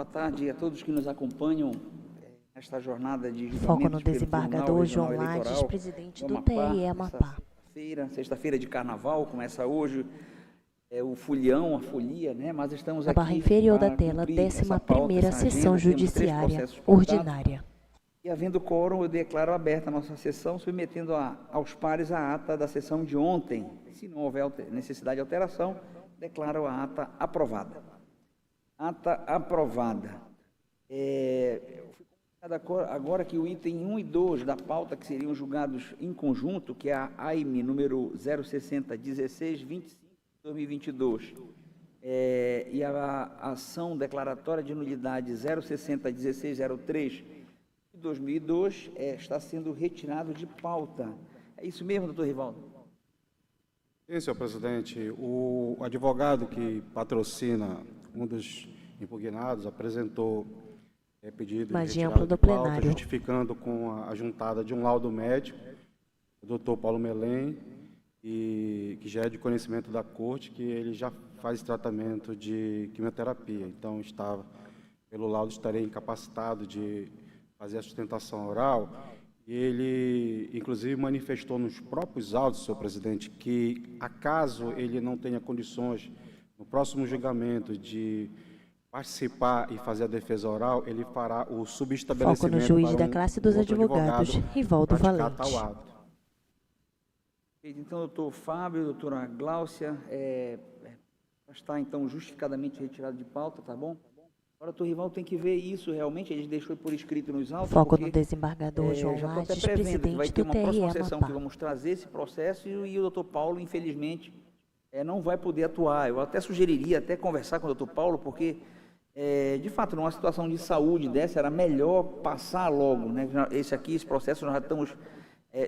Boa tarde a todos que nos acompanham nesta jornada de Foco no julgamentos pelo desembargador João Tribunal Lades, Eleitoral presidente do do TRE Amapá. Sexta-feira de carnaval, começa hoje o folião, a folia, né? Mas estamos Na aqui barra inferior da para tela, cumprir essa pauta, 11ª essa sessão agenda. Temos 3 judiciária processos pautados. ordinária. E havendo quórum, eu declaro aberta a nossa sessão, submetendo aos pares a ata da sessão de ontem. Se não houver necessidade de alteração, declaro a ata aprovada. Ata aprovada. Agora que o item 1 e 2 da pauta, que seriam julgados em conjunto, que é a AIME número 060-1625-2022, e a ação declaratória de nulidade 060-1603 de 2002 está sendo retirado de pauta. É isso mesmo, doutor Rivaldo? Sim, senhor presidente. O advogado que patrocina um dos impugnados apresentou pedido de retirada de pauta, justificando com a juntada de um laudo médico, o doutor Paulo Melém, que já é de conhecimento da corte, que ele já faz tratamento de quimioterapia. Então, pelo laudo, estaria incapacitado de fazer a sustentação oral. E ele, inclusive, manifestou nos próprios autos, senhor presidente, que, acaso ele não tenha condições, no próximo julgamento, de participar e fazer a defesa oral, ele fará o subestabelecimento. Foco no juiz da classe dos advogados, Rivaldo Valente. Tal ato. Então, doutor Fábio, doutora Gláucia, está, então, justificadamente retirado de pauta, tá bom? Agora, doutor Rivaldo tem que ver isso realmente, ele deixou por escrito nos autos. Foco no desembargador João Lades, presidente vai ter do uma próxima TRE sessão Amapá. que vamos trazer esse processo e o doutor Paulo, infelizmente, não vai poder atuar. Eu até sugeriria até conversar com o doutor Paulo, porque, de fato, numa situação de saúde dessa, era melhor passar logo, né? Esse processo nós já estamos,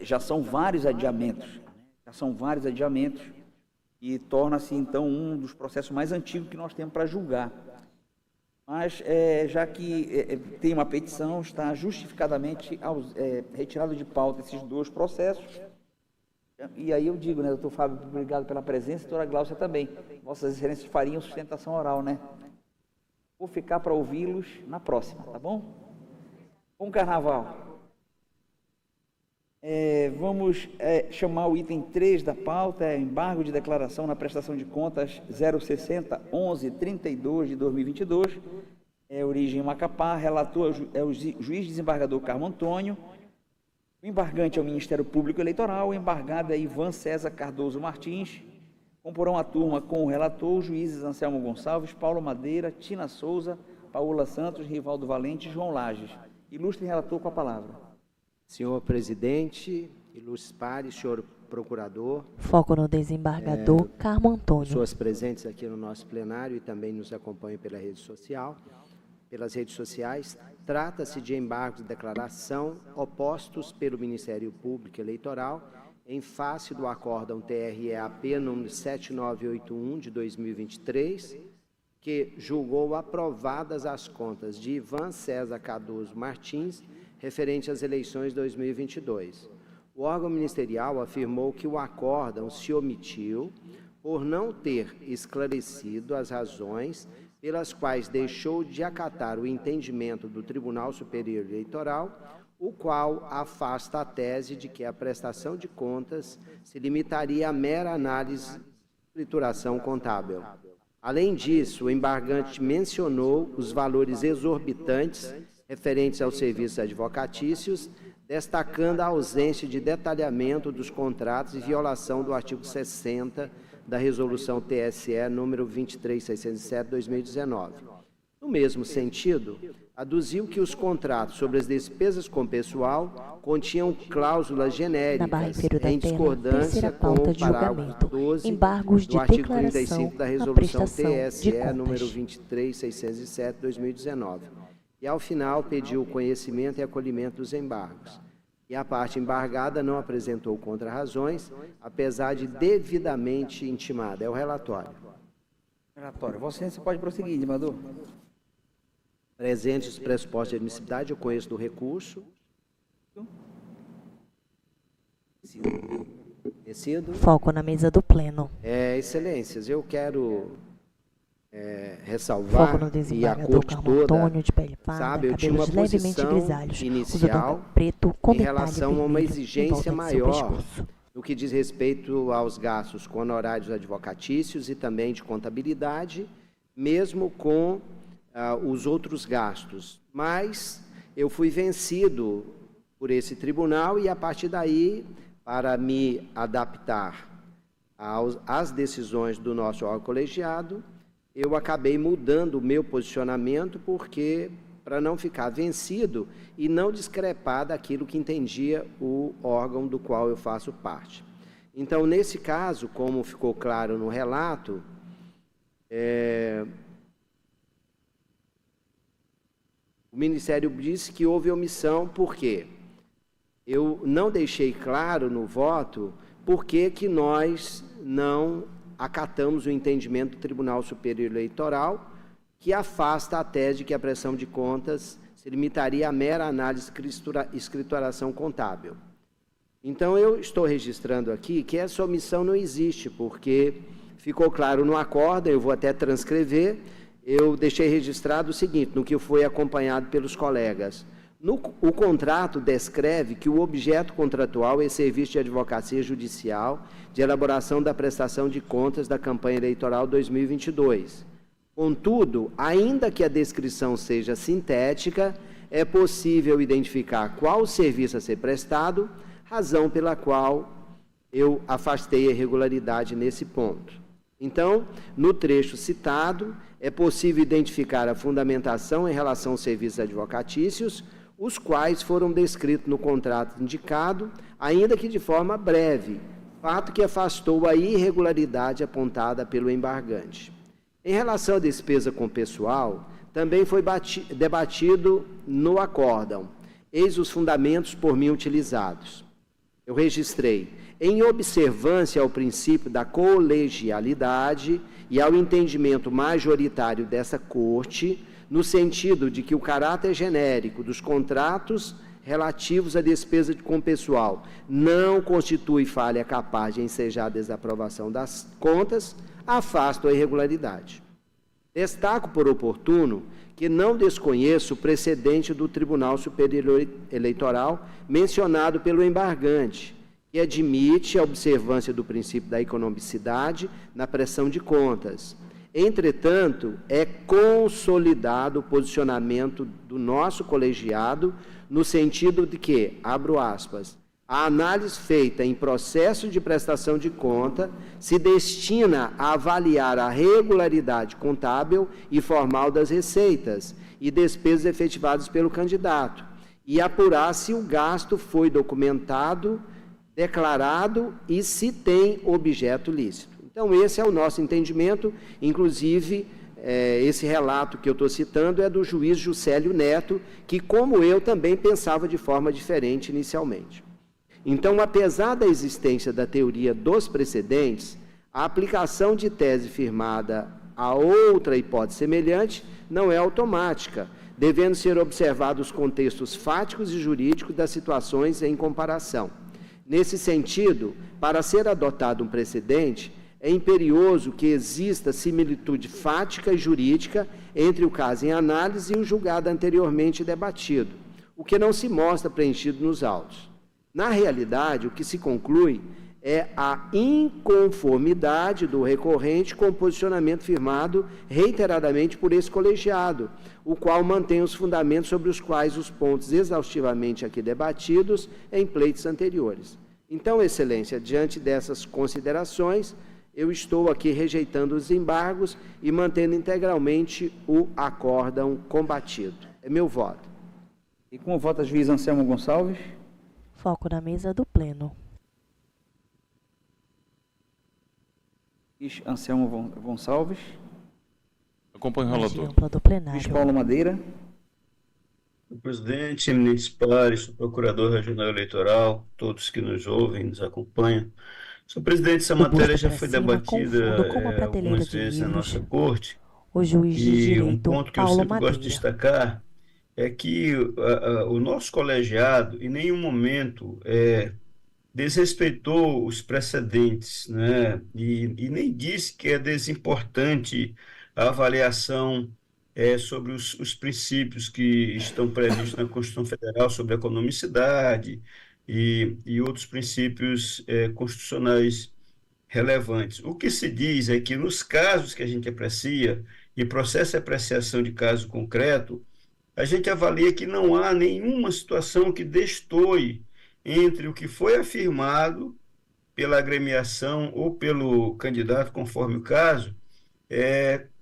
já são vários adiamentos, e torna-se, então, um dos processos mais antigos que nós temos para julgar. Mas, já que tem uma petição, está justificadamente retirado de pauta esses 2 processos. E aí eu digo, né, doutor Fábio, obrigado pela presença, doutora Gláucia também. Vossas excelências fariam sustentação oral, né? Vou ficar para ouvi-los na próxima, tá bom? Bom carnaval. Vamos chamar o item 3 da pauta, embargo de declaração na prestação de contas 060-11-32 de 2022, origem Macapá, relator é o juiz desembargador Carmo Antônio, o embargante é o Ministério Público Eleitoral, o embargado é Ivan César Cardoso Martins, comporão a turma com o relator, os juízes Anselmo Gonçalves, Paulo Madeira, Tina Souza, Paola Santos, Rivaldo Valente e João Lages. Ilustre relator com a palavra. Senhor presidente, ilustres pares, senhor procurador. Foco no desembargador Carmo Antônio. Pessoas presentes aqui no nosso plenário e também nos acompanham pelas redes sociais. Trata-se de embargos de declaração opostos pelo Ministério Público Eleitoral em face do acórdão TRE-AP número 7981 de 2023, que julgou aprovadas as contas de Ivan César Cardoso Martins referente às eleições de 2022. O órgão ministerial afirmou que o acórdão se omitiu por não ter esclarecido as razões pelas quais deixou de acatar o entendimento do Tribunal Superior Eleitoral, o qual afasta a tese de que a prestação de contas se limitaria à mera análise de escrituração contábil. Além disso, o embargante mencionou os valores exorbitantes referentes aos serviços advocatícios, destacando a ausência de detalhamento dos contratos e violação do artigo 60 da Resolução TSE número 23607/2019. No mesmo sentido, aduziu que os contratos sobre as despesas com pessoal continham cláusulas genéricas em discordância com o parágrafo 12 do artigo 35 da Resolução TSE número 23607/2019. E, ao final, pediu o conhecimento e acolhimento dos embargos. E a parte embargada não apresentou contrarrazões, apesar de devidamente intimada. É o relatório. Vossa Excelência pode prosseguir, desembargador. Presentes os pressupostos de admissibilidade, eu conheço do recurso. Foco na mesa do Pleno. Excelências, eu quero ressalvar, Foco no e a desembargador corte Carmo toda, Antônio, de pele parda, sabe, eu tinha uma cabelos levemente posição grisalhos, usa inicial boné preto com em detalhe relação a uma vermelho em exigência volta de seu maior pescoço. no que diz respeito aos gastos com honorários advocatícios e também de contabilidade, mesmo com os outros gastos. Mas eu fui vencido por esse tribunal e, a partir daí, para me adaptar às decisões do nosso órgão colegiado, eu acabei mudando o meu posicionamento, porque para não ficar vencido e não discrepar daquilo que entendia o órgão do qual eu faço parte. Então, nesse caso, como ficou claro no relato, o Ministério disse que houve omissão, por quê? Eu não deixei claro no voto por que nós não acatamos o entendimento do Tribunal Superior Eleitoral, que afasta a tese de que a prestação de contas se limitaria à mera análise de escrituração contábil. Então, eu estou registrando aqui que essa omissão não existe, porque ficou claro no acórdão, eu vou até transcrever, eu deixei registrado o seguinte, no que foi acompanhado pelos colegas. O contrato descreve que o objeto contratual é serviço de advocacia judicial de elaboração da prestação de contas da campanha eleitoral 2022. Contudo, ainda que a descrição seja sintética, é possível identificar qual o serviço a ser prestado, razão pela qual eu afastei a irregularidade nesse ponto. Então, no trecho citado, é possível identificar a fundamentação em relação aos serviços advocatícios, os quais foram descritos no contrato indicado, ainda que de forma breve, fato que afastou a irregularidade apontada pelo embargante. Em relação à despesa com pessoal, também foi debatido no acórdão. Eis os fundamentos por mim utilizados. Eu registrei, em observância ao princípio da colegialidade e ao entendimento majoritário dessa Corte, no sentido de que o caráter genérico dos contratos relativos à despesa com pessoal não constitui falha capaz de ensejar a desaprovação das contas, afasto a irregularidade. Destaco por oportuno que não desconheço o precedente do Tribunal Superior Eleitoral mencionado pelo embargante, que admite a observância do princípio da economicidade na prestação de contas. Entretanto, é consolidado o posicionamento do nosso colegiado no sentido de que, abro aspas, a análise feita em processo de prestação de conta se destina a avaliar a regularidade contábil e formal das receitas e despesas efetivadas pelo candidato e apurar se o gasto foi documentado, declarado e se tem objeto lícito. Então, esse é o nosso entendimento, inclusive, esse relato que eu estou citando é do juiz Juscelio Neto, que, como eu, também pensava de forma diferente inicialmente. Então, apesar da existência da teoria dos precedentes, a aplicação de tese firmada a outra hipótese semelhante não é automática, devendo ser observados os contextos fáticos e jurídicos das situações em comparação. Nesse sentido, para ser adotado um precedente, é imperioso que exista similitude fática e jurídica entre o caso em análise e o julgado anteriormente debatido, o que não se mostra preenchido nos autos. Na realidade, o que se conclui é a inconformidade do recorrente com o posicionamento firmado reiteradamente por esse colegiado, o qual mantém os fundamentos sobre os quais os pontos exaustivamente aqui debatidos em pleitos anteriores. Então, Excelência, diante dessas considerações, eu estou aqui rejeitando os embargos e mantendo integralmente o acórdão combatido. É meu voto. E com o voto a juiz Anselmo Gonçalves. Foco na mesa do Pleno. Juiz Anselmo Gonçalves. Acompanho o relator. Ampla do plenário. Juiz Paulo Madeira. Senhor presidente, eminentes pares, procurador regional eleitoral, todos que nos ouvem, nos acompanham. Senhor presidente, essa matéria já foi debatida algumas vezes na nossa corte. O juiz de direito, um ponto que eu sempre gosto de destacar é que o nosso colegiado em nenhum momento desrespeitou os precedentes, né? E nem disse que é desimportante a avaliação sobre os princípios que estão previstos na Constituição Federal sobre a economicidade e outros princípios constitucionais relevantes. O que se diz é que nos casos que a gente aprecia, e processo de apreciação de caso concreto, a gente avalia que não há nenhuma situação que destoe entre o que foi afirmado pela agremiação ou pelo candidato, conforme o caso,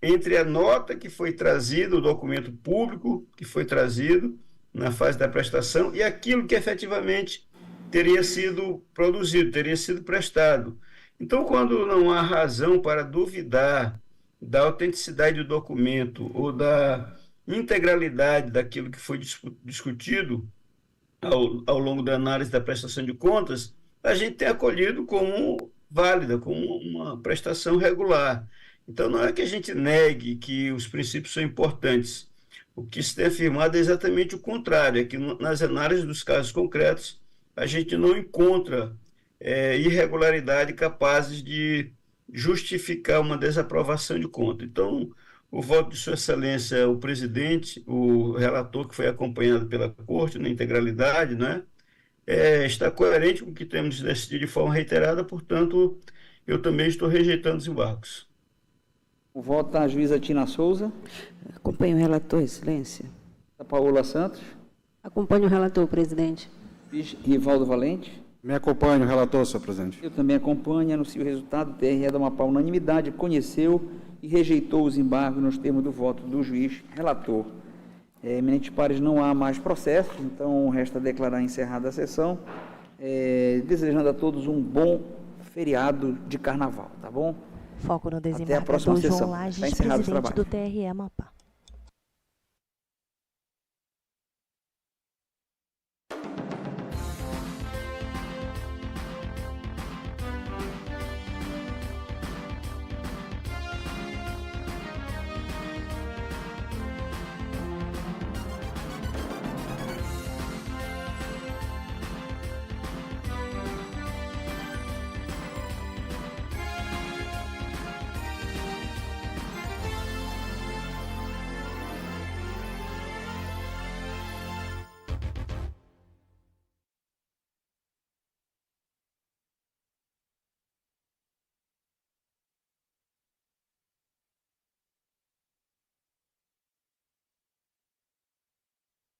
entre a nota que foi trazida, o documento público que foi trazido na fase da prestação e aquilo que efetivamente teria sido produzido, teria sido prestado. Então, quando não há razão para duvidar da autenticidade do documento ou da integralidade daquilo que foi discutido ao longo da análise da prestação de contas, a gente tem acolhido como válida, como uma prestação regular. Então, não é que a gente negue que os princípios são importantes. O que se tem afirmado é exatamente o contrário, é que nas análises dos casos concretos, a gente não encontra irregularidade capazes de justificar uma desaprovação de conta. Então, o voto de Sua Excelência, o presidente, o relator que foi acompanhado pela Corte na integralidade, né, está coerente com o que temos decidido de forma reiterada, portanto, eu também estou rejeitando os embargos. O voto da juíza Tina Souza. Acompanho o relator, Excelência. Da Paola Santos. Acompanho o relator, presidente. Rivaldo Valente. Me acompanho, relator, senhor presidente. Eu também acompanho, anuncio o resultado. O TRE da Amapá, unanimidade, conheceu e rejeitou os embargos nos termos do voto do juiz relator. Eminentes pares, não há mais processos, então resta declarar encerrada a sessão, desejando a todos um bom feriado de carnaval, tá bom? Foco no Até a desembargador próxima João sessão. Lages, Está encerrado o presidente trabalho. do TRE Amapá.